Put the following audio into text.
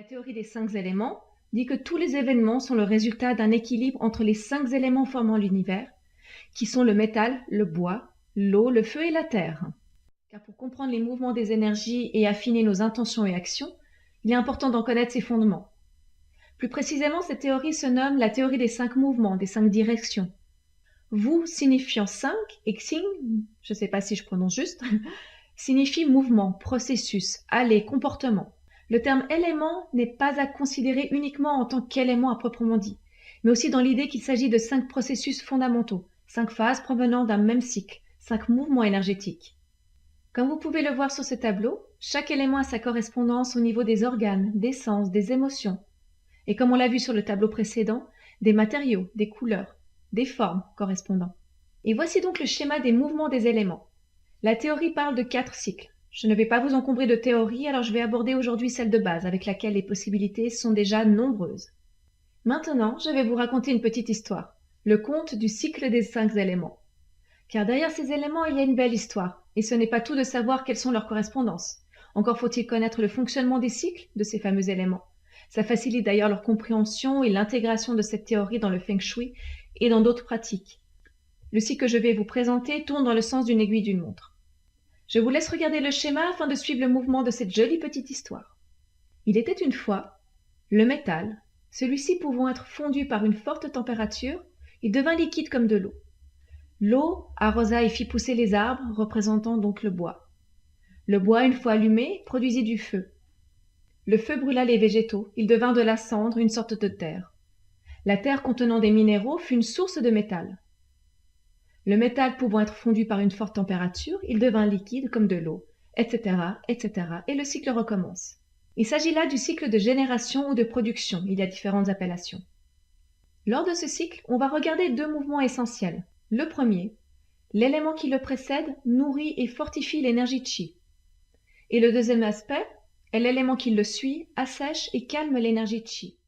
théorie des 5 éléments dit que tous les événements sont le résultat d'un équilibre entre les 5 éléments formant l'univers, qui sont le métal, le bois, l'eau, le feu et la terre. Car pour comprendre les mouvements des énergies et affiner nos intentions et actions, il est important d'en connaître ses fondements. Plus précisément, cette théorie se nomme la théorie des 5 mouvements, des 5 directions. Wu signifiant 5 et Xing, je ne sais pas si je prononce juste, signifie mouvement, processus, aller, comportement. Le terme élément n'est pas à considérer uniquement en tant qu'élément à proprement dit, mais aussi dans l'idée qu'il s'agit de 5 processus fondamentaux, 5 phases provenant d'un même cycle, 5 mouvements énergétiques. Comme vous pouvez le voir sur ce tableau, chaque élément a sa correspondance au niveau des organes, des sens, des émotions. Et comme on l'a vu sur le tableau précédent, des matériaux, des couleurs, des formes correspondant. Et voici donc le schéma des mouvements des éléments. La théorie parle de 4 cycles. Je ne vais pas vous encombrer de théorie, alors je vais aborder aujourd'hui celle de base, avec laquelle les possibilités sont déjà nombreuses. Maintenant, je vais vous raconter une petite histoire, le conte du cycle des 5 éléments. Car derrière ces éléments, il y a une belle histoire, et ce n'est pas tout de savoir quelles sont leurs correspondances. Encore faut-il connaître le fonctionnement des cycles de ces fameux éléments. Ça facilite d'ailleurs leur compréhension et l'intégration de cette théorie dans le Feng Shui et dans d'autres pratiques. Le cycle que je vais vous présenter tourne dans le sens d'une aiguille d'une montre. Je vous laisse regarder le schéma afin de suivre le mouvement de cette jolie petite histoire. Il était une fois le métal, celui-ci pouvant être fondu par une forte température, il devint liquide comme de l'eau. L'eau arrosa et fit pousser les arbres, représentant donc le bois. Le bois, une fois allumé, produisit du feu. Le feu brûla les végétaux, il devint de la cendre, une sorte de terre. La terre contenant des minéraux fut une source de métal. Le métal pouvant être fondu par une forte température, il devint liquide comme de l'eau, etc., etc., et le cycle recommence. Il s'agit là du cycle de génération ou de production, il y a différentes appellations. Lors de ce cycle, on va regarder 2 mouvements essentiels. Le premier, l'élément qui le précède nourrit et fortifie l'énergie Qi. Et le deuxième aspect est l'élément qui le suit, assèche et calme l'énergie Qi.